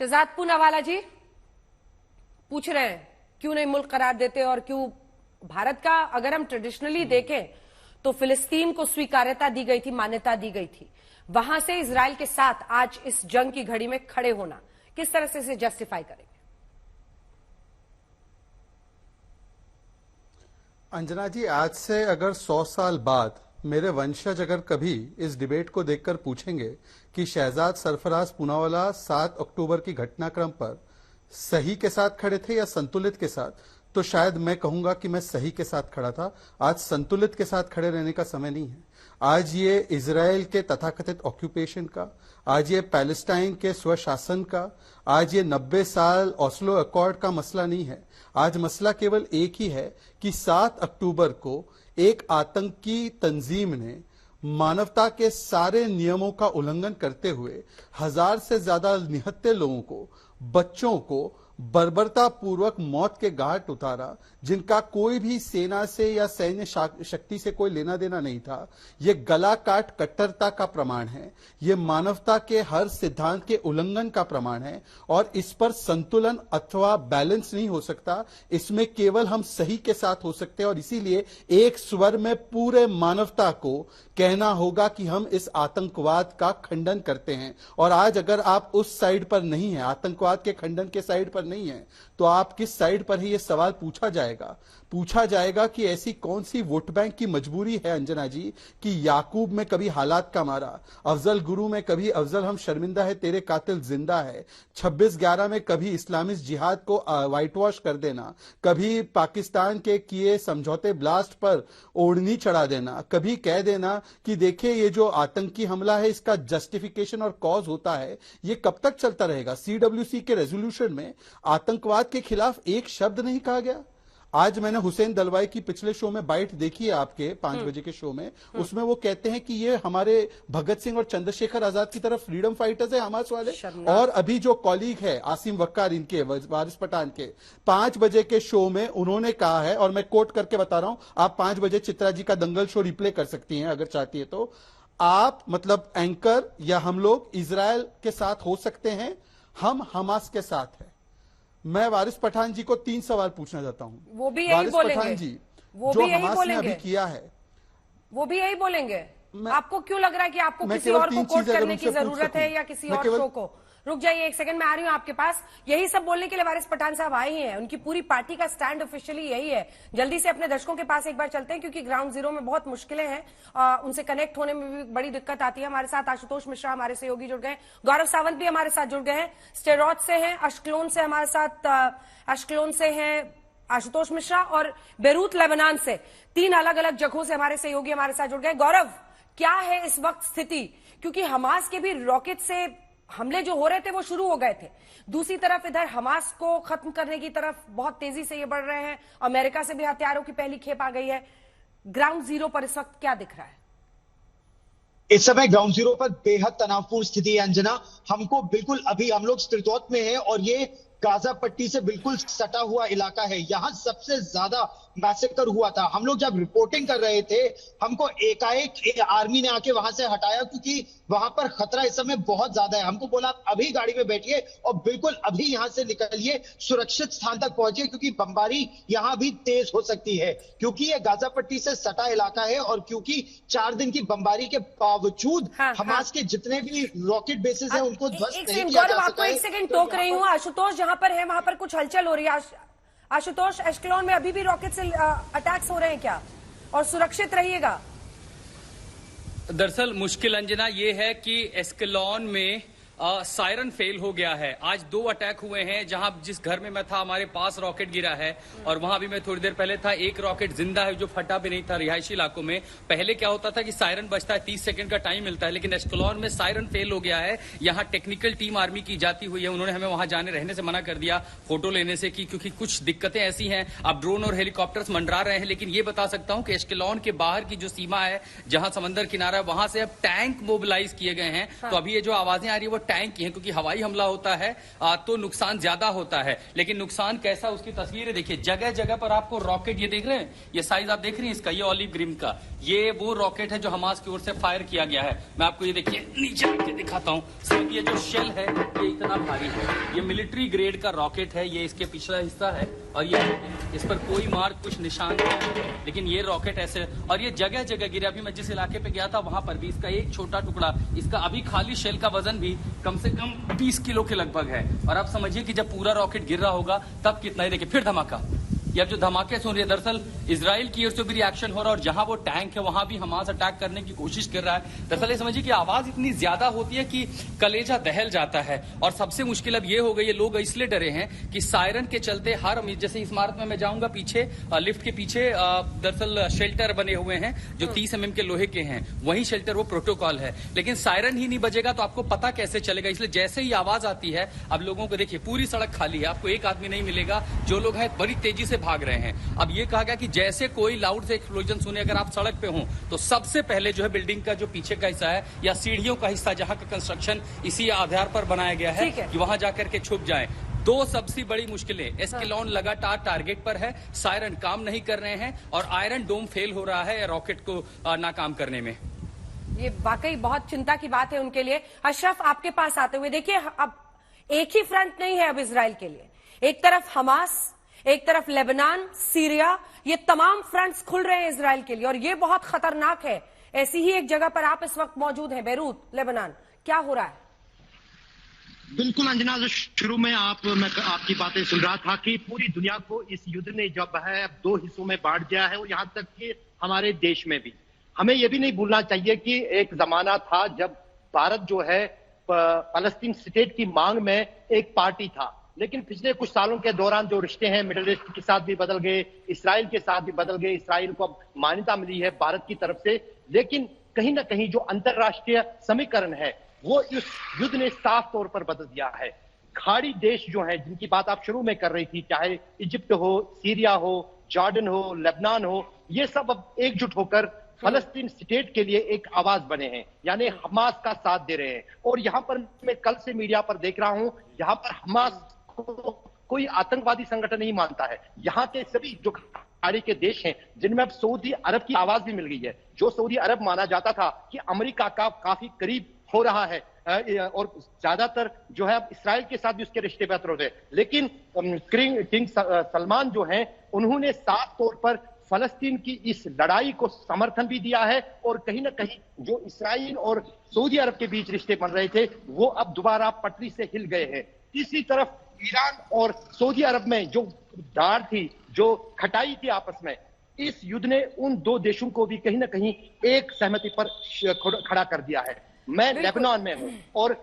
शहजाद पूनावाला जी पूछ रहे हैं क्यों नहीं मुल्क करार देते और क्यों भारत का अगर हम ट्रेडिशनली देखें तो फिलिस्तीन को स्वीकार्यता दी गई थी, मान्यता दी गई थी। वहां से इजराइल के साथ आज इस जंग की घड़ी में खड़े होना किस तरह से इसे जस्टिफाई करेंगे? अंजना जी, आज से अगर 100 साल बाद मेरे वंशज अगर कभी इस डिबेट को देखकर पूछेंगे कि शहजाद सरफराज पूनावाला 7 अक्टूबर की घटनाक्रम पर सही के साथ खड़े थे या संतुलित के साथ, तो शायद मैं कहूंगा कि मैं सही के साथ खड़ा था। आज संतुलित के साथ खड़े रहने का समय नहीं है। आज ये इजराइल के तथाकथित ऑक्यूपेशन का, आज ये पैलेस्टाइन के स्वशासन का, आज ये 90 साल ओस्लो अकॉर्ड का मसला नहीं है। आज मसला केवल एक ही है कि 7 अक्टूबर को एक आतंकी तंजीम ने मानवता के सारे नियमों का उल्लंघन करते हुए 1000 से ज्यादा निहत्थे लोगों को, बच्चों को बर्बरता पूर्वक मौत के घाट उतारा, जिनका कोई भी सेना से या सैन्य शक्ति से कोई लेना देना नहीं था। ये गला काट कट्टरता का प्रमाण है, ये मानवता के हर सिद्धांत के उल्लंघन का प्रमाण है और इस पर संतुलन अथवा बैलेंस नहीं हो सकता। इसमें केवल हम सही के साथ हो सकते हैं और इसीलिए एक स्वर में पूरे मानवता को कहना होगा कि हम इस आतंकवाद का खंडन करते हैं। और आज अगर आप उस साइड पर नहीं है, आतंकवाद के खंडन के साइड पर नहीं है, तो आप किस साइड पर ही ये सवाल पूछा जाएगा कि ऐसी कौन सी वोट बैंक की मजबूरी है अंजना जी कि याकूब में कभी हालात का मारा, अफजल गुरु में कभी अफजल हम शर्मिंदा है तेरे कातिल जिंदा है, 26/11 में कभी इस्लामिस्ट जिहाद को व्हाइट वॉश कर देना, कभी पाकिस्तान के किए समझौते ब्लास्ट पर ओढ़नी चढ़ा देना, कभी कह देना कि देखिए ये जो आतंकी हमला है इसका जस्टिफिकेशन और कॉज होता है। ये कब तक चलता रहेगा? CWC के रेजोल्यूशन में आतंकवाद के खिलाफ एक शब्द नहीं कहा गया। आज मैंने हुसैन दलवाई की पिछले शो में बाइट देखी है, आपके 5 बजे के शो में। उसमें वो कहते हैं कि ये हमारे भगत सिंह और चंद्रशेखर आजाद की तरफ फ्रीडम फाइटर्स है हमास वाले। और अभी जो कॉलीग है आसिम वक्कार इनके, वारिस पठान के, 5 बजे के शो में उन्होंने कहा है, और मैं कोट करके बता रहा हूं, आप 5 बजे चित्रा जी का दंगल शो रिप्ले कर सकती हैं अगर चाहती है तो। आप मतलब एंकर या हम लोग इजराइल के साथ हो सकते हैं, हम हमास के साथ है। मैं वारिस पठान जी को 3 सवाल पूछना चाहता हूं। वो भी यही बोलेंगे। पठान जी, वो जो भी यही हमास ने बोलेंगे। अभी किया है, वो भी यही बोलेंगे। आपको क्यों लग रहा है कि आपको किसी केवल और को 3 कोट चीजें अगर करने की उनसे पूछ जरूरत है सकूं। या किसी मैं और केवल शो को? रुक जाइए, एक सेकंड में आ रही हूं आपके पास। यही सब बोलने के लिए वारिस पठान साहब आए ही हैं। उनकी पूरी पार्टी का स्टैंड ऑफिशियली यही है। जल्दी से अपने दर्शकों के पास एक बार चलते हैं क्योंकि ग्राउंड जीरो में बहुत मुश्किलें हैं, उनसे कनेक्ट होने में भी बड़ी दिक्कत आती है। हमारे साथ आशुतोष मिश्रा हमारे सहयोगी जुड़ गए, गौरव सावंत भी हमारे साथ जुड़ गए हैं, स्टेरॉट से हैं, अश्कलोन से हमारे साथ, अश्कलोन से हैं आशुतोष मिश्रा, और बेरूत लेबनान से, 3 अलग अलग जगहों से हमारे सहयोगी हमारे साथ जुड़ गए। गौरव, क्या है इस वक्त स्थिति? क्योंकि हमास के भी रॉकेट से हमले जो हो रहे थे वो शुरू हो गए थे, दूसरी तरफ इधर हमास को खत्म करने की तरफ बहुत तेजी से ये बढ़ रहे हैं। अमेरिका से भी हथियारों की पहली खेप आ गई है। ग्राउंड जीरो पर इस वक्त क्या दिख रहा है? इस समय ग्राउंड जीरो पर बेहद तनावपूर्ण स्थिति है अंजना। हमको बिल्कुल अभी हम लोग स्त्रितौत में हैं और ये गाजा पट्टी से बिल्कुल सटा हुआ इलाका है। यहाँ सबसे ज्यादा मैसेकर हुआ था। हम लोग जब रिपोर्टिंग कर रहे थे, हमको एकाएक आर्मी ने आके वहां से हटाया क्योंकि वहां पर खतरा इस समय बहुत ज्यादा है। हमको बोला अभी गाड़ी में बैठिए और बिल्कुल अभी यहाँ से निकलिए, सुरक्षित स्थान तक पहुंचिए क्योंकि बमबारी यहाँ भी तेज हो सकती है, क्योंकि ये गाजा पट्टी से सटा इलाका है और क्योंकि 4 दिन की बमबारी के बावजूद हमास के जितने भी रॉकेट बेसिस है उनको ध्वस्त नहीं किया जा सका है। एक सेकंड टोक रही हूँ। आशुतोष जहां पर है वहां पर कुछ हलचल हो रही है। आशुतोष, एश्कलोन में अभी भी रॉकेट से अटैक्स हो रहे हैं क्या? और सुरक्षित रहिएगा। दरअसल मुश्किल अंजना ये है कि एस्कलोन में सायरन फेल हो गया है। आज 2 अटैक हुए हैं। जहां जिस घर में मैं था हमारे पास रॉकेट गिरा है और वहां भी मैं थोड़ी देर पहले था, एक रॉकेट जिंदा है जो फटा भी नहीं था रिहायशी इलाकों में। पहले क्या होता था कि सायरन बजता है, 30 सेकंड का टाइम मिलता है, लेकिन एस्कलोन में सायरन फेल हो गया है। यहाँ टेक्निकल टीम आर्मी की जाती हुई है, उन्होंने हमें वहां रहने से मना कर दिया फोटो लेने से, क्योंकि कुछ दिक्कतें ऐसी हैं। अब ड्रोन और हेलीकॉप्टर्स मंडरा रहे हैं, लेकिन ये बता सकता हूं कि एस्कलोन के बाहर की जो सीमा है, जहां समंदर किनारा है, वहां से अब टैंक मोबिलाइज किए गए हैं। तो अभी ये जो आवाजें आ रही है वो टैंक ही हैं, क्योंकि हवाई हमला होता है तो नुकसान ज्यादा होता है। लेकिन नुकसान कैसा, उसकी तस्वीरें देखिए। जगह जगह पर आपको रॉकेट, ये देख रहे हैं, ये साइज आप देख रहे हैं इसका, ये ऑलिव ग्रीन का, ये वो रॉकेट है जो हमास की ओर से फायर किया गया है। मैं आपको ये देखिए नीचे रख के दिखाता हूँ। सिर्फ ये जो शेल है ये इतना भारी है, ये मिलिट्री ग्रेड का रॉकेट है। ये इसके पिछला हिस्सा है और ये इस पर कोई मार्क, कुछ निशान नहीं है, लेकिन ये रॉकेट ऐसे, और ये जगह जगह गिरे। अभी मैं जिस इलाके पे गया था वहां पर भी इसका एक छोटा टुकड़ा, इसका अभी खाली शेल का वजन भी कम से कम 20 किलो के लगभग है। और आप समझिए कि जब पूरा रॉकेट गिर रहा होगा तब कितना ही। देखिए फिर धमाका, ये अब जो धमाके सुन रही है, दरअसल इजराइल की ओर से भी रिएक्शन हो रहा है और जहां वो टैंक है वहां भी हमास अटैक करने की कोशिश कर रहा है। दरअसल ये समझिए कि आवाज इतनी ज्यादा होती है कि कलेजा दहल जाता है। और सबसे मुश्किल अब ये हो गई है, लोग इसलिए डरे हैं कि सायरन के चलते हर, जैसे इमारत में मैं जाऊंगा पीछे, लिफ्ट के पीछे दरअसल शेल्टर बने हुए हैं जो 30 mm के लोहे के हैं, वही शेल्टर, वो प्रोटोकॉल है। लेकिन सायरन ही नहीं बजेगा तो आपको पता कैसे चलेगा? इसलिए जैसे ही आवाज आती है, अब लोगों को देखिए पूरी सड़क खाली है, आपको एक आदमी नहीं मिलेगा। जो लोग हैं बड़ी तेजी से भाग रहे हैं। अब ये कहा गया कि जैसे कोई लाउड से एक्सप्लोजन सुने, अगर आप सड़क पे हो तो सबसे पहले जो है बिल्डिंग का जो पीछे का हिस्सा है या सीढ़ियों का हिस्सा, जहां का कंस्ट्रक्शन इसी आधार पर बनाया गया है कि वहां जाकर के छुप जाएं। दो सबसे बड़ी मुश्किलें, एस्केलॉन लगातार टारगेट पर है, सायरन काम नहीं कर रहे हैं और आयरन डोम फेल हो रहा है रॉकेट को नाकाम करने में। ये वाकई बहुत चिंता की बात है उनके लिए। अशरफ, आपके पास आते हुए देखिए, अब एक ही फ्रंट नहीं है अब इजराइल के लिए। एक तरफ हमास, एक तरफ लेबनान, सीरिया, ये तमाम फ्रंट्स खुल रहे हैं इजराइल के लिए और ये बहुत खतरनाक है। ऐसी ही एक जगह पर आप इस वक्त मौजूद हैं, बेरूत, लेबनान। क्या हो रहा है? बिल्कुल अंजना, जो शुरू में मैं आपकी बातें सुन रहा था कि पूरी दुनिया को इस युद्ध ने जब है अब 2 हिस्सों में बांट दिया है और यहाँ तक कि हमारे देश में भी। हमें यह भी नहीं भूलना चाहिए कि एक जमाना था जब भारत जो है फलस्तीन स्टेट की मांग में एक पार्टी था, लेकिन पिछले कुछ सालों के दौरान जो रिश्ते हैं मिडिल ईस्ट के साथ भी बदल गए, इसराइल के साथ भी बदल गए। इसराइल को अब मान्यता मिली है भारत की तरफ से, लेकिन कहीं ना कहीं जो अंतरराष्ट्रीय समीकरण है वो इस युद्ध ने साफ तौर पर बदल दिया है। खाड़ी देश जो हैं, जिनकी बात आप शुरू में कर रही थी, चाहे इजिप्ट हो, सीरिया हो, जॉर्डन हो, लेबनान हो, ये सब अब एकजुट होकर फलस्तीन स्टेट के लिए एक आवाज बने हैं, यानी हमास का साथ दे रहे हैं। और यहाँ पर मैं कल से मीडिया पर देख रहा हूं, यहाँ पर हमास को कोई आतंकवादी संगठन नहीं मानता है। यहाँ के सभी जो खाड़ी के देश हैं, जिनमें अब सऊदी अरब की आवाज भी मिल गई है, जो सऊदी अरब माना जाता था कि अमेरिका का काफी करीब हो रहा है और ज्यादातर जो है अब इसराइल के साथ भी उसके रिश्ते बेहतर होते हैं। लेकिन किंग सलमान जो हैं, उन्होंने साफ तौर पर फलस्तीन की इस लड़ाई को समर्थन भी दिया है और कहीं ना कहीं जो इसराइल और सऊदी अरब के बीच रिश्ते बन रहे थे वो अब दोबारा पटरी से हिल गए हैं। तीसरी तरफ ईरान और सऊदी अरब में जो डार थी, जो खटाई थी आपस में, इस युद्ध ने उन दो देशों को भी कहीं ना कहीं एक सहमति पर खड़ा कर दिया है। मैं लेबनान में हूं और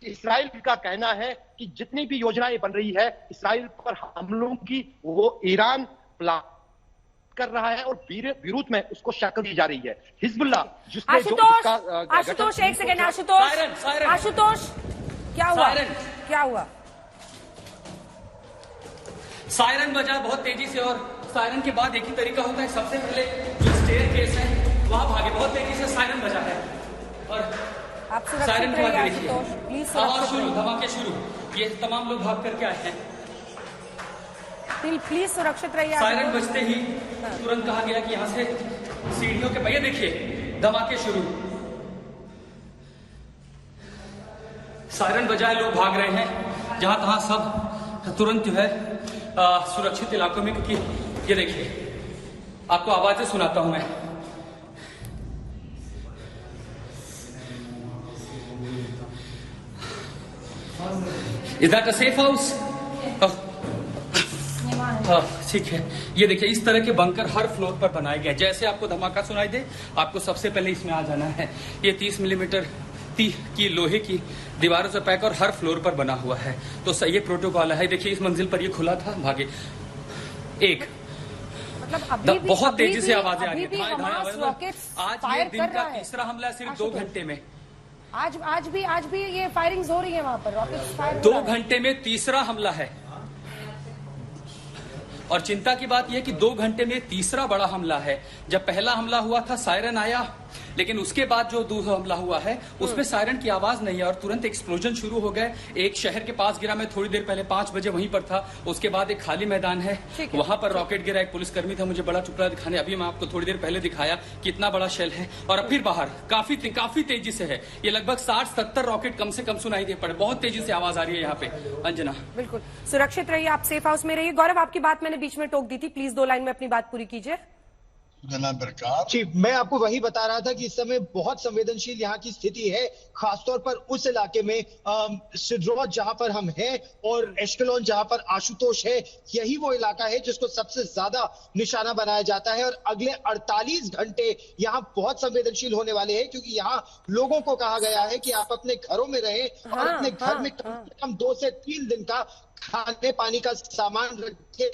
इसराइल का कहना है कि जितनी भी योजनाएं बन रही है इसराइल पर हमलों की, वो ईरान प्लान कर रहा है और बीरूत में उसको शक्ल दी जा रही है। हिजबुल्लाह जिसने आशुतोष एक सेकंड, आशुतोष क्या हुआ? क्या हुआ? सायरन बजा बहुत तेजी से और सायरन के बाद एक ही तरीका होता है, सबसे पहले जो स्टेयरकेस है वहां भागे, बहुत तेजी से सायरन बजा है और आप सायरन के बाद देखिए आवाज शुरू, सुरक्षित धमाके शुरू, ये तमाम लोग भाग करके आए हैं। प्लीज सुरक्षित रहिए। सायरन बजते ही तुरंत कहा गया कि यहाँ से सीढ़ियों के भैया देखिए धमाके शुरू, सायरन बजाए लोग भाग रहे हैं जहां तहां, सब तुरंत जो है सुरक्षित इलाकों में, क्योंकि ये देखिए आपको आवाजें सुनाता हूं मैं। Is that a safe house? ठीक है, ये देखिए इस तरह के बंकर हर फ्लोर पर बनाए गए। जैसे आपको धमाका सुनाई दे, आपको सबसे पहले इसमें आ जाना है। ये 30 मिलीमीटर की लोहे की दीवारों से पैक और हर फ्लोर पर बना हुआ है। तो ये प्रोटोकॉल है। देखिए इस मंजिल पर ये खुला था, भागे एक, मतलब बहुत तेजी से आवाजें आ रही हैं। आज ये दिन का तीसरा हमला है सिर्फ 2 घंटे में। आज भी ये फायरिंग्स हो रही है वहां पर, रॉकेट्स फायर 2 घंटे में तीसरा हमला है। और चिंता की बात यह कि 2 घंटे में तीसरा बड़ा हमला है। जब पहला हमला हुआ था, सायरन आया, लेकिन उसके बाद जो दूसरा हमला हुआ है उसमें सायरन की आवाज नहीं है और तुरंत एक्सप्लोजन शुरू हो गए। एक शहर के पास गिरा, मैं थोड़ी देर पहले 5 बजे वहीं पर था। उसके बाद एक खाली मैदान है, वहां पर रॉकेट गिरा, एक पुलिसकर्मी था, मुझे बड़ा टुकड़ा दिखाने, अभी मैं आपको थोड़ी देर पहले दिखाया कितना बड़ा शेल है। और अब फिर बाहर काफी तेजी से है, ये लगभग 60-70 रॉकेट कम से कम सुनाई दे पड़े, बहुत तेजी से आवाज आ रही है यहाँ पे। अंजना बिल्कुल सुरक्षित रहिए, आप सेफ हाउस में रहिए। गौरव, आपकी बात मैंने बीच में टोक दी थी, प्लीज 2 लाइन में अपनी बात पूरी कीजिए। जी, मैं आपको वही बता रहा था कि इस समय बहुत संवेदनशील यहाँ की स्थिति है, खासतौर पर उस इलाके में सिड्रोत जहां पर हम हैं और एश्केलोन जहां पर आशुतोष है, यही वो इलाका है जिसको सबसे ज्यादा निशाना बनाया जाता है। और अगले 48 घंटे यहाँ बहुत संवेदनशील होने वाले हैं, क्योंकि यहाँ लोगों को कहा गया है कि आप अपने घरों में रहें और अपने घर में कम से कम 2 से 3 दिन का खाने पानी का सामान रखे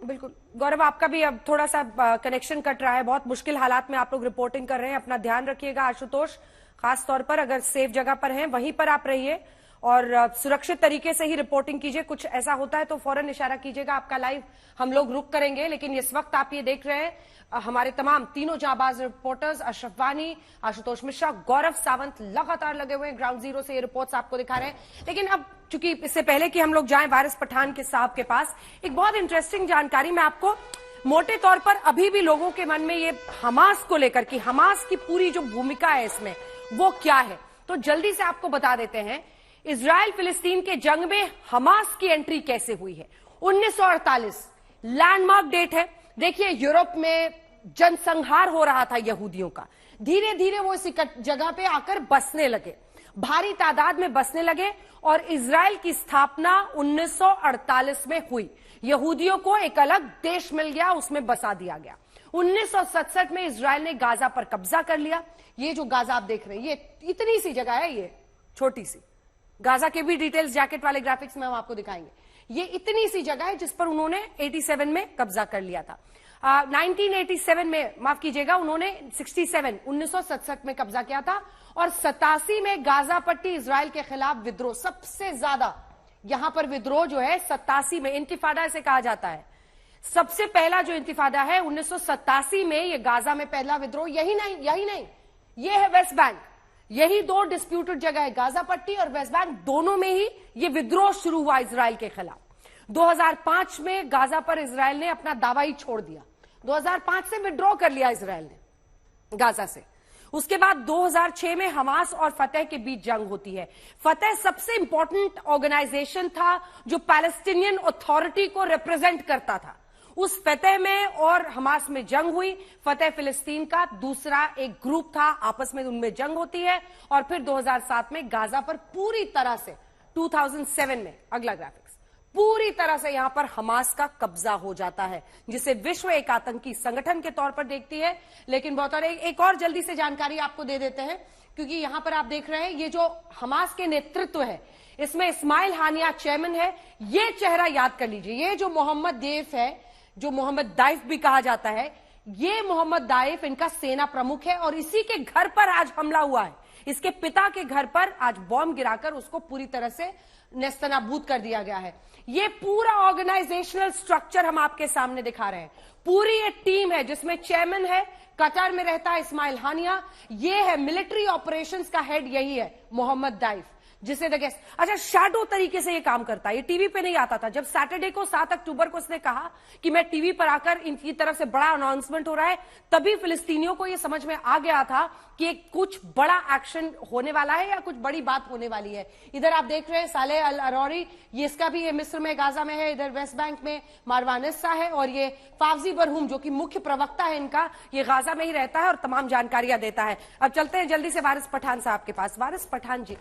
बिल्कुल। गौरव, आपका भी अब थोड़ा सा कनेक्शन कट रहा है, बहुत मुश्किल हालात में आप लोग रिपोर्टिंग कर रहे हैं, अपना ध्यान रखिएगा आशुतोष, खास तौर पर अगर सेफ जगह पर हैं वहीं पर आप रहिए और सुरक्षित तरीके से ही रिपोर्टिंग कीजिए। कुछ ऐसा होता है तो फौरन इशारा कीजिएगा, आपका लाइव हम लोग रुक करेंगे। लेकिन इस वक्त आप ये देख रहे हैं हमारे तमाम तीनों जाबाज रिपोर्टर्स अशरफ वानी, आशुतोष मिश्रा, गौरव सावंत लगातार लगे हुए हैं ग्राउंड जीरो से, ये रिपोर्ट्स आपको दिखा रहे हैं। लेकिन अब चूंकि इससे पहले कि हम लोग जाएं वारिस पठान के साहब के पास, एक बहुत इंटरेस्टिंग जानकारी मैं आपको मोटे तौर पर अभी भी लोगों के मन में ये हमास को लेकर की, हमास की पूरी जो भूमिका है इसमें वो क्या है, तो जल्दी से आपको बता देते हैं। इजराइल फिलिस्तीन के जंग में हमास की एंट्री कैसे हुई है। 1948 लैंडमार्क डेट है। देखिए, यूरोप में जनसंहार हो रहा था यहूदियों का, धीरे धीरे वो इस जगह पे आकर बसने लगे, भारी तादाद में बसने लगे और इजराइल की स्थापना 1948 में हुई। यहूदियों को एक अलग देश मिल गया, उसमें बसा दिया गया। 1967 में इजराइल ने गाजा पर कब्जा कर लिया। ये जो गाजा आप देख रहे हैं, ये इतनी सी जगह है, ये छोटी सी गाजा के भी डिटेल्स जैकेट वाले ग्राफिक्स में हम आपको दिखाएंगे। ये इतनी सी जगह है जिस पर उन्होंने 87 में कब्जा कर लिया था। 1987 में, माफ कीजिएगा, उन्होंने 1967 में कब्जा किया था और 87 में गाजा पट्टी इजराइल के खिलाफ विद्रोह, सबसे ज्यादा यहां पर विद्रोह जो है 87 में, इंतिफादा इसे कहा जाता है। सबसे पहला जो इंतिफादा है 1987 में, ये गाजा में पहला विद्रोह। यही नहीं, ये है वेस्ट बैंक। यही 2 डिस्प्यूटेड जगह है, गाजा पट्टी और वेस्ट बैंक, दोनों में ही ये विद्रोह शुरू हुआ इजराइल के खिलाफ। 2005 में गाजा पर इजराइल ने अपना दावा ही छोड़ दिया, 2005 से विड्रॉ कर लिया इजराइल ने गाजा से। उसके बाद 2006 में हमास और फतह के बीच जंग होती है। फतह सबसे इंपॉर्टेंट ऑर्गेनाइजेशन था जो पैलेस्टीनियन अथॉरिटी को रिप्रेजेंट करता था। उस फतह में और हमास में जंग हुई। फतह फिलिस्तीन का दूसरा एक ग्रुप था, आपस में उनमें जंग होती है और फिर 2007 में गाजा पर पूरी तरह से, 2007 में, अगला ग्राफिक्स, पूरी तरह से यहां पर हमास का कब्जा हो जाता है, जिसे विश्व एक आतंकी संगठन के तौर पर देखती है। लेकिन बहुत और एक और जल्दी से जानकारी आपको दे देते हैं, क्योंकि यहां पर आप देख रहे हैं ये जो हमास के नेतृत्व है, इसमें इस्माइल हानिया चेयरमैन है। ये चेहरा याद कर लीजिए, ये जो मोहम्मद देफ है, जो मोहम्मद दाइफ भी कहा जाता है, ये मोहम्मद दाइफ इनका सेना प्रमुख है और इसी के घर पर आज हमला हुआ है। इसके पिता के घर पर आज बॉम्ब गिराकर उसको पूरी तरह से नेस्तनाबूद कर दिया गया है। ये पूरा ऑर्गेनाइजेशनल स्ट्रक्चर हम आपके सामने दिखा रहे हैं। पूरी एक टीम है जिसमें चेयरमैन है, कतर में रहता है इस्माइल हानिया, ये है मिलिट्री ऑपरेशंस का हेड, यही है मोहम्मद दाइफ, जिसे अच्छा शैडो तरीके से ये काम करता है। ये टीवी पे नहीं आता था। जब सैटरडे को 7 अक्टूबर को उसने कहा कि मैं टीवी पर आकर इनकी तरफ से बड़ा अनाउंसमेंट हो रहा है, तभी फिलिस्तीनियों को ये समझ में आ गया था कि कुछ बड़ा एक्शन होने वाला है या कुछ बड़ी बात होने वाली है। इधर आप देख रहे हैं सालेह अल अरौरी, ये इसका भी ये मिस्र में गाजा में है, इधर वेस्ट बैंक में मारवान इस्सा है और ये फावजी बरहूम जो कि मुख्य प्रवक्ता है इनका, ये गाजा में ही रहता है और तमाम जानकारियां देता है। अब चलते हैं जल्दी से वारिस पठान साहब के पास। वारिस पठान जी,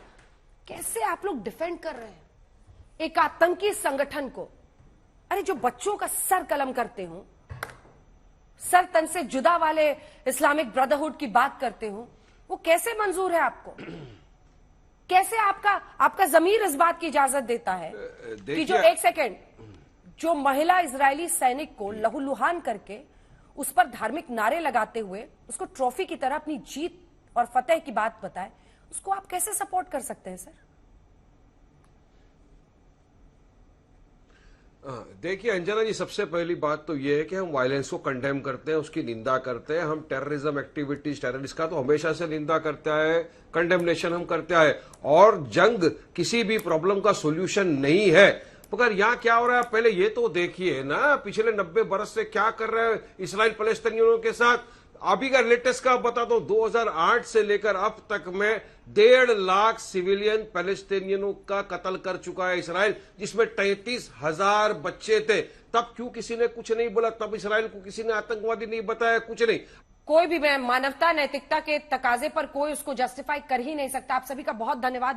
कैसे आप लोग डिफेंड कर रहे हैं एक आतंकी संगठन को? अरे जो बच्चों का सर कलम करते हो, सर तन से जुदा वाले इस्लामिक ब्रदरहुड की बात करते हो, वो कैसे मंजूर है आपको? कैसे आपका जमीर इस बात की इजाजत देता है कि जो, एक सेकेंड, जो महिला इजरायली सैनिक को लहूलुहान करके उस पर धार्मिक नारे लगाते हुए उसको ट्रॉफी की तरह अपनी जीत और फतेह की बात बताए, उसको आप कैसे सपोर्ट कर सकते हैं सर? देखिए अंजना जी, सबसे पहली बात तो ये है कि हम वायलेंस को कंडेम करते हैं, उसकी निंदा करते हैं। हम टेररिज्म एक्टिविटीज, टेररिस्ट का तो हमेशा से निंदा करते आए, कंडेमनेशन हम करते आए। और जंग किसी भी प्रॉब्लम का सोल्यूशन नहीं है। मगर यहाँ क्या हो रहा है, पहले ये तो देखिए ना, पिछले 90 बरस से क्या कर रहे हैं इसराइल फलस्तीनियों के साथ। अभी का लेटेस्ट का बता दो, 2008 से लेकर अब तक में 1.5 लाख सिविलियन पैलेस्टीनियनों का कत्ल कर चुका है इसराइल, जिसमें 33,000 बच्चे थे। तब क्यों किसी ने कुछ नहीं बोला? तब इसराइल को किसी ने आतंकवादी नहीं बताया, कुछ नहीं। कोई भी मानवता नैतिकता के तकाजे पर कोई उसको जस्टिफाई कर ही नहीं सकता। आप सभी का बहुत धन्यवाद।